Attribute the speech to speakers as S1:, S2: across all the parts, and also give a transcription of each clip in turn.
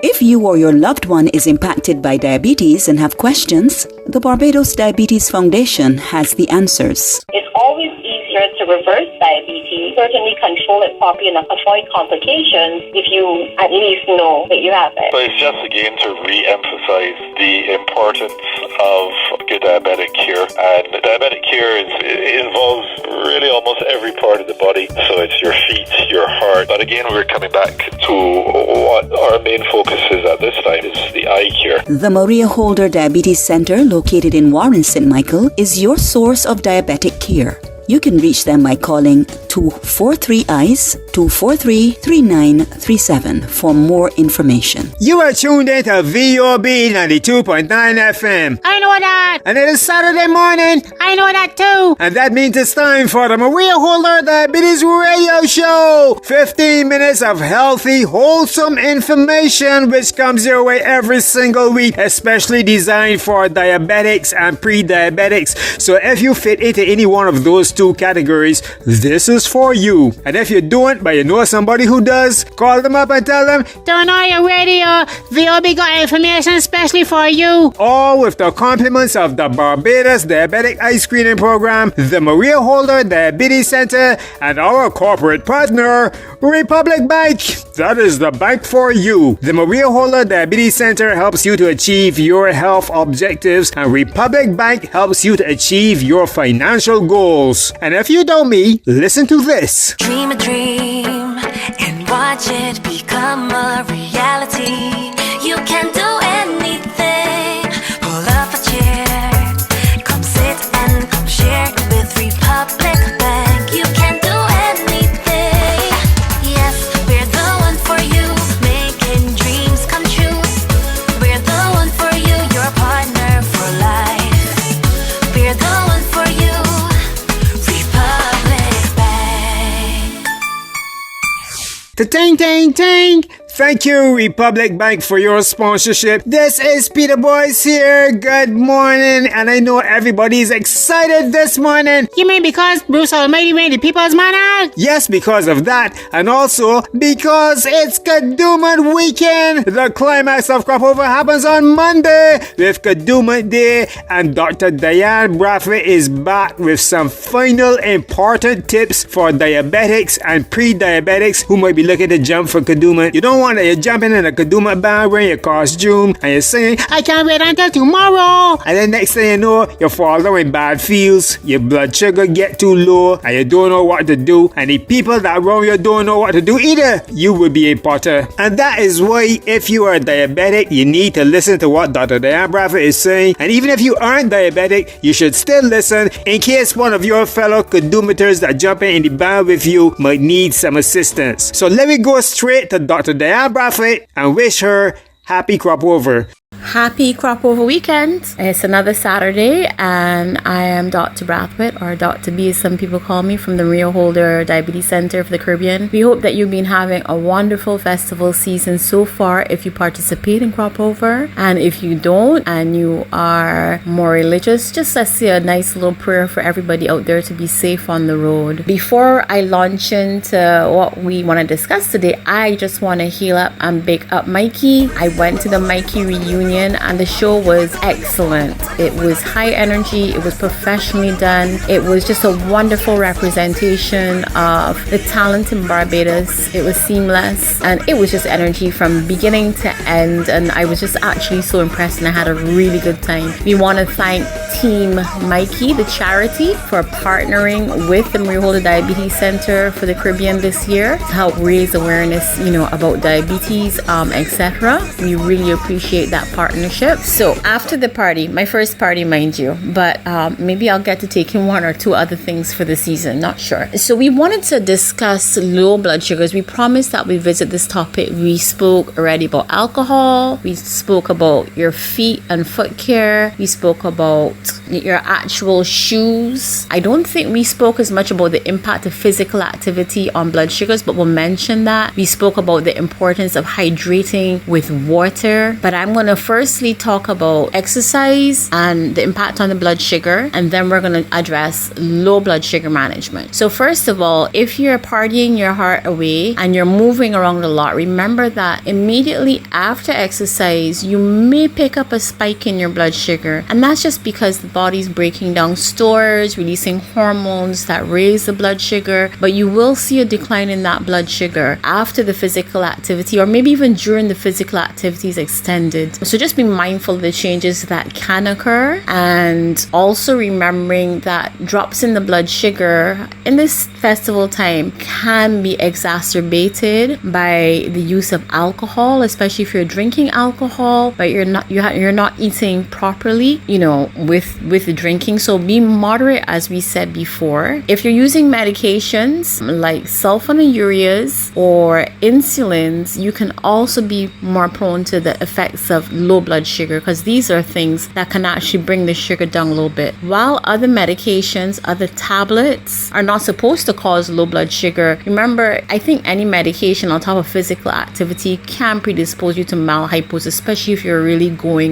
S1: If you or your loved one is impacted by diabetes and have questions, the Barbados Diabetes Foundation has the answers.
S2: It's always easier to reverse diabetes, certainly control it properly and avoid complications if you at least know that you have it.
S3: But it's just again to re-emphasize the importance of good diabetic care. And diabetic care involves really almost every part of the body. So it's your feet, your heart. But again, we're coming back to what our main focus is at this time is the eye care.
S1: The Maria Holder Diabetes Center, located in Warren, St. Michael, is your source of diabetic care. You can reach them by calling 243-EYES, 243-3937 for more information.
S4: You are tuned in to VOB 92.9 FM.
S5: I know that.
S4: And it is Saturday morning.
S5: I know that too.
S4: And that means it's time for the Maria Holder Diabetes Radio Show. 15 minutes of healthy, wholesome information which comes your way every single week, especially designed for diabetics and pre-diabetics. So if you fit into any one of those two categories, this is for you. And if you don't, but you know somebody who does, call them up and tell them,
S5: turn on your radio. VOB got information especially for you.
S4: All with the compliments of the Barbados Diabetic Eye Screening Program, the Maria Holder Diabetes Center, and our corporate partner, Republic Bank. That is the bank for you. The Maria Holder Diabetes Center helps you to achieve your health objectives, and Republic Bank helps you to achieve your financial goals. And if you don't me, listen to this.
S6: Dream a dream and watch it become a reality. You can do anything. Pull up a chair, come sit and come share with Republic Bank. You can do anything. Yes, we're the one for you, making dreams come true. We're the one for you, your partner for life. We're the one for you.
S4: Ting, ting, ting. Thank you, Republic Bank, for your sponsorship. This is Peter Boyce here. Good morning. And I know everybody's excited this morning.
S5: You mean because Bruce Almighty made the people's monarch?
S4: Yes, because of that. And also because it's Kadooment weekend. The climax of Cropover happens on Monday with Kadooment Day. And Dr. Diane Bradford is back with some final important tips for diabetics and pre-diabetics who might be looking to jump for Kadooment. You don't want that you're jumping in a Kadooment band wearing your costume and you're saying,
S5: I can't wait until tomorrow.
S4: And then next thing you know, you fall down in bad feels, your blood sugar get too low, and you don't know what to do, and the people that around you don't know what to do either. You will be a potter. And that is why if you are diabetic, you need to listen to what Dr. Diane Bradford is saying. And even if you aren't diabetic, you should still listen in case one of your fellow Kadoomenters that jump in the band with you might need some assistance. So let me go straight to Dr. Diane Bradford and wish her happy Cropover.
S7: Happy Cropover weekend. It's another Saturday and I am Dr. Brathwaite, or Dr. B as some people call me, from the Maria Holder Diabetes Center for the Caribbean. We hope that you've been having a wonderful festival season so far if you participate in Cropover. And if you don't and you are more religious, just let's say a nice little prayer for everybody out there to be safe on the road. Before I launch into what we want to discuss today, I just want to heal up and big up Mikey. I went to the Mikey reunion and the show was excellent. It was high energy, it was professionally done, it was just a wonderful representation of the talent in Barbados. It was seamless and it was just energy from beginning to end, and I was just actually so impressed and I had a really good time. We want to thank Team Mikey, the charity, for partnering with the Maria Holder Diabetes Center for the Caribbean this year to help raise awareness, about diabetes, etc. We really appreciate that partnership. So after the party, my first party, mind you, but maybe I'll get to take in one or two other things for the season, not sure. So we wanted to discuss low blood sugars. We promised that we visit this topic. We spoke already about alcohol. We spoke about your feet and foot care. We spoke about your actual shoes. I don't think we spoke as much about the impact of physical activity on blood sugars, but we'll mention that. We spoke about the importance of hydrating with water, but I'm going to to firstly talk about exercise and the impact on the blood sugar, and then we're going to address low blood sugar management. So first of all, if you're partying your heart away and you're moving around a lot, remember that immediately after exercise, you may pick up a spike in your blood sugar. And that's just because the body's breaking down stores, releasing hormones that raise the blood sugar. But you will see a decline in that blood sugar after the physical activity, or maybe even during the physical activity is extended. So just be mindful of the changes that can occur, and also remembering that drops in the blood sugar in this festival time can be exacerbated by the use of alcohol, especially if you're drinking alcohol, but you're not eating properly, with the drinking. So be moderate, as we said before. If you're using medications like sulfonylureas or insulins, you can also be more prone to the effects of low blood sugar, because these are things that can actually bring the sugar down a little bit. While other medications, other tablets are not supposed to cause low blood sugar, remember, I think any medication on top of physical activity can predispose you to malhypos, especially if you're really going.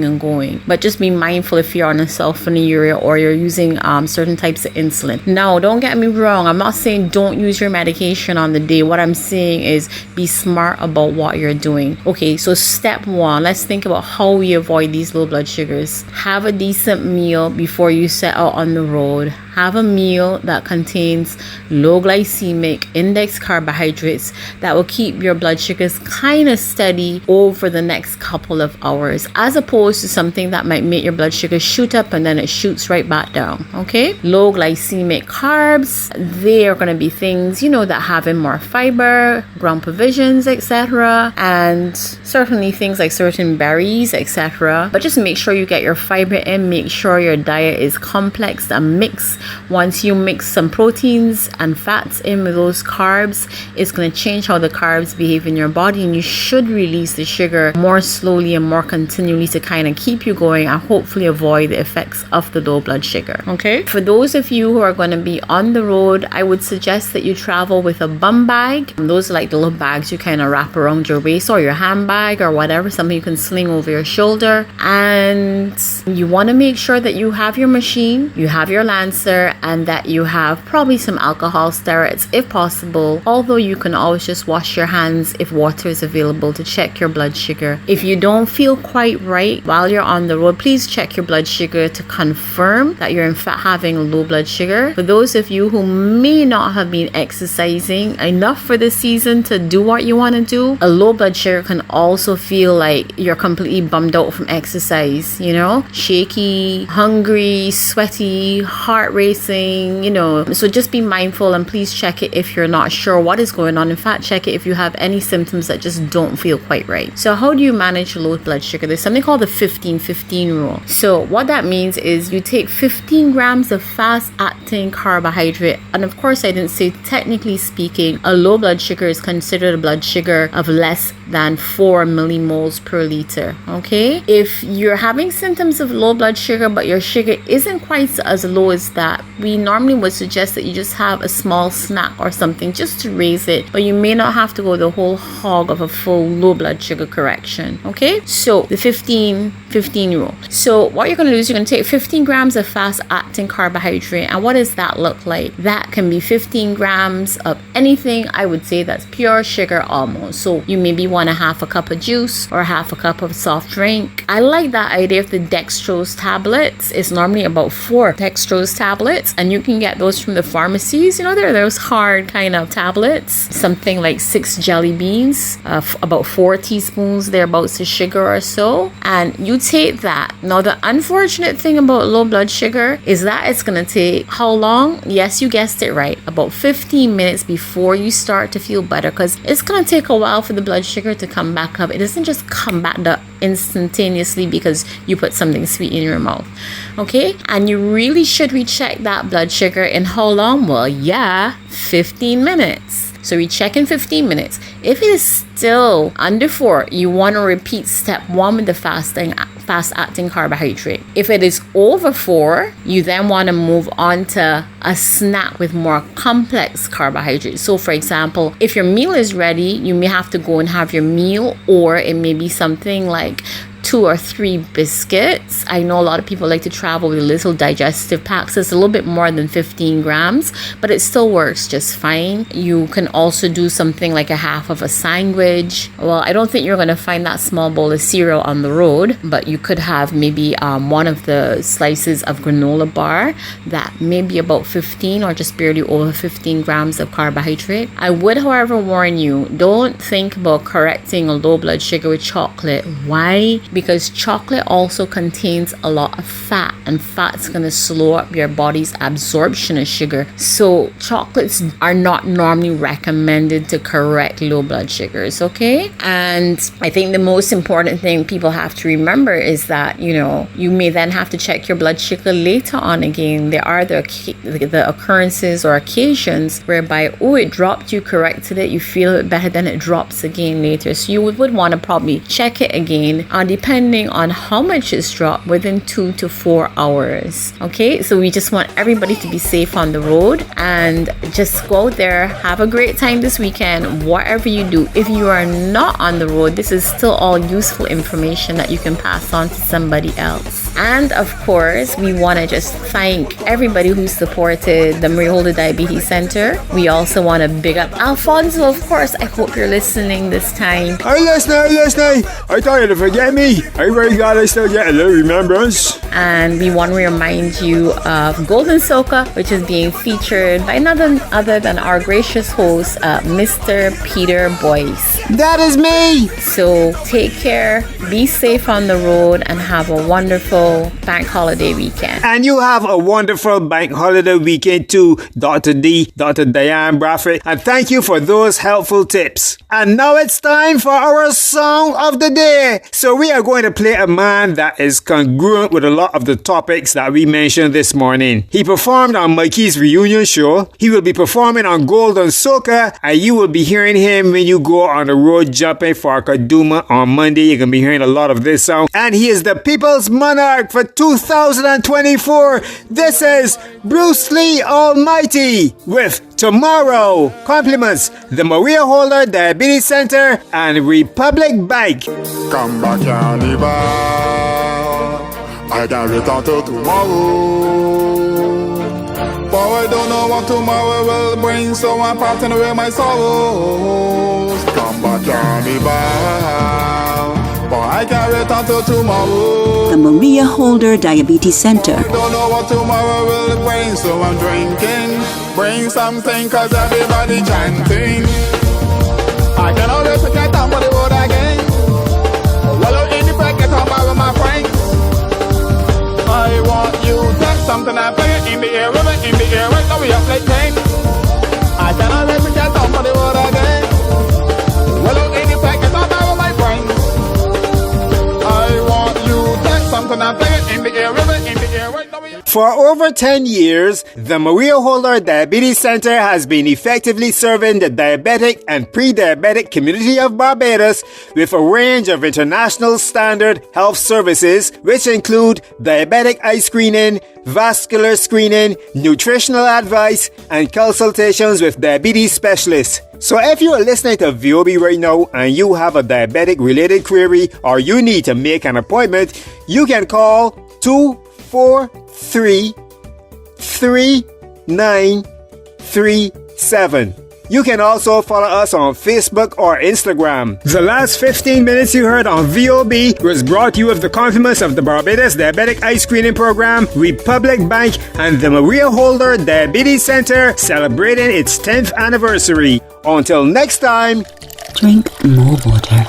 S7: But just be mindful if you're on a sulfonylurea or you're using certain types of insulin. Now, don't get me wrong, I'm not saying don't use your medication on the day. What I'm saying is be smart about what you're doing. Okay, so step one, let's think about how we avoid these low blood sugars. Have a decent meal before you set out on the road. Have a meal that contains low glycemic index carbohydrates that will keep your blood sugars kind of steady over the next couple of hours, as opposed to something that might make your blood sugar shoot up and then it shoots right back down. Okay, low glycemic carbs, they are going to be things that have in more fiber, ground provisions, etc., and certainly things like certain berries, etc. But just make sure you get your fiber in. Make sure your diet is complex and mixed. Once you mix some proteins and fats in with those carbs, it's going to change how the carbs behave in your body, and you should release the sugar more slowly and more continually to kind of keep you going and hopefully avoid the effects of the low blood sugar. Okay, for those of you who are going to be on the road, I would suggest that you travel with a bum bag. Those are like the little bags you kind of wrap around your waist or your handbag or whatever, something you can sling over your shoulder. And you want to make sure that you have your machine, you have your Lancer, and that you have probably some alcohol sterets if possible, although you can always just wash your hands if water is available to check your blood sugar. If you don't feel quite right while you're on the road, please check your blood sugar to confirm that you're in fact having low blood sugar. For those of you who may not have been exercising enough for the season to do what you want to do, a low blood sugar can also feel like you're completely bummed out from exercise, shaky, hungry, sweaty, heart racing, so just be mindful and please check it if you're not sure what is going on. In fact, check it if you have any symptoms that just don't feel quite right. So how do you manage low blood sugar? There's something called the 15-15 rule. So what that means is you take 15 grams of fast acting carbohydrate, and of course I didn't say technically speaking a low blood sugar is considered a blood sugar of less than 4 millimoles per liter. Okay, if you're having symptoms of low blood sugar but your sugar isn't quite as low as that, we normally would suggest that you just have a small snack or something just to raise it, but you may not have to go the whole hog of a full low blood sugar correction. Okay, so the 15-15 rule. So what you're going to do is you're going to take 15 grams of fast acting carbohydrate, and what does that look like? That can be 15 grams of anything, I would say, that's pure sugar almost. So you maybe want a half a cup of juice or half a cup of soft drink. I like that idea of the dextrose tablets. It's normally about 4 dextrose tablets, and you can get those from the pharmacies. They're those hard kind of tablets, something like 6 jelly beans, about 4 teaspoons thereabouts of sugar or so, and you take that. Now the unfortunate thing about low blood sugar is that it's going to take how long? Yes, you guessed it right, about 15 minutes before you start to feel better, because it's going to take a while for the blood sugar to come back up. It doesn't just come back up instantaneously because you put something sweet in your mouth. Okay, and you really should recheck that blood sugar in how long? Well, 15 minutes. So we check in 15 minutes. If it is still under 4, you want to repeat step 1 with the fast acting carbohydrate. If it is over 4, you then want to move on to a snack with more complex carbohydrates. So for example, if your meal is ready, you may have to go and have your meal, or it may be something like 2 or 3 biscuits. I know a lot of people like to travel with little digestive packs. It's a little bit more than 15 grams, but it still works just fine. You can also do something like a half of a sandwich. Well, I don't think you're going to find that small bowl of cereal on the road, but you could have maybe one of the slices of granola bar that may be about 15 or just barely over 15 grams of carbohydrate. I would, however, warn you, don't think about correcting a low blood sugar with chocolate. Why? Because chocolate also contains a lot of fat, and fat's going to slow up your body's absorption of sugar. So chocolates are not normally recommended to correct low blood sugars, okay? And I think the most important thing people have to remember is that, you may then have to check your blood sugar later on again. There are the occurrences or occasions whereby, it dropped, you corrected it, you feel it better, then it drops again later. So you would want to probably check it again, depending on how much it's dropped within 2 to 4 hours. Okay, so we just want everybody to be safe on the road and just go out there, have a great time this weekend, whatever you do. If you are not on the road, this is still all useful information that you can pass on to somebody else. And of course, we want to just thank everybody who supported the Maria Holder Diabetes Center. We also want to big up Alfonso, of course. I hope you're listening this time.
S4: I'm listening. I thought you'd forget me. I'm very glad I still get a little remembrance.
S7: And we want to remind you of Golden Soca, which is being featured by none other than our gracious host, Mr. Peter Boyce.
S4: That is me.
S7: So take care, be safe on the road, and have a wonderful bank holiday weekend.
S4: And you have a wonderful bank holiday weekend too, Dr. D, Dr. Diane Bradford. And thank you for those helpful tips. And now it's time for our song of the day. So we are going to play a man that is congruent with a lot of the topics that we mentioned this morning. He performed on Mikey's reunion show. He will be performing on Golden Soca, and you will be hearing him when you go on the road jumping for Kadooment on Monday. You're going to be hearing a lot of this song. And he is the People's Monarch for 2024. This is Bruce Lee Almighty with Tomorrow. Compliments the Maria Holder Diabetes Center and Republic Bank.
S8: Come back, Carnival. I can return to tomorrow. For I don't know what tomorrow will bring, so I'm parting away my sorrows. Come back, Carnival. For I can return to tomorrow.
S1: The Maria Holder Diabetes Center.
S8: I don't know what tomorrow will bring, so I'm drinking. Bring something, cause everybody chanting. I can always get on for the road again. Wallow in the packet, I'm with my friends. I want you to take something I play in the air, river in the air, right now we are playing. I can always get on for the road again. Wallow in the packet, I'm with my friends. I want you to take something I play in the air, river in the air, right now we are.
S4: For over 10 years, the Maria Holder Diabetes Center has been effectively serving the diabetic and pre-diabetic community of Barbados with a range of international standard health services, which include diabetic eye screening, vascular screening, nutritional advice, and consultations with diabetes specialists. So if you are listening to VOB right now and you have a diabetic related query or you need to make an appointment, you can call 243-3937. You can also follow us on Facebook or Instagram. The last 15 minutes you heard on VOB was brought to you with the compliments of the Barbados Diabetic Eye Screening Program, Republic Bank, and the Maria Holder Diabetes Center celebrating its 10th anniversary. Until next time,
S1: Drink more water.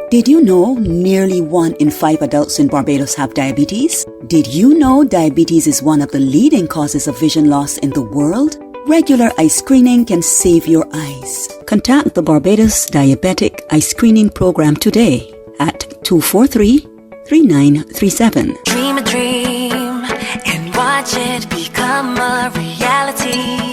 S1: Did you know nearly 1 in 5 adults in Barbados have diabetes? Did you know diabetes is one of the leading causes of vision loss in the world? Regular eye screening can save your eyes. Contact the Barbados Diabetic Eye Screening Program today at 243-3937.
S6: Dream a dream and watch it become a reality.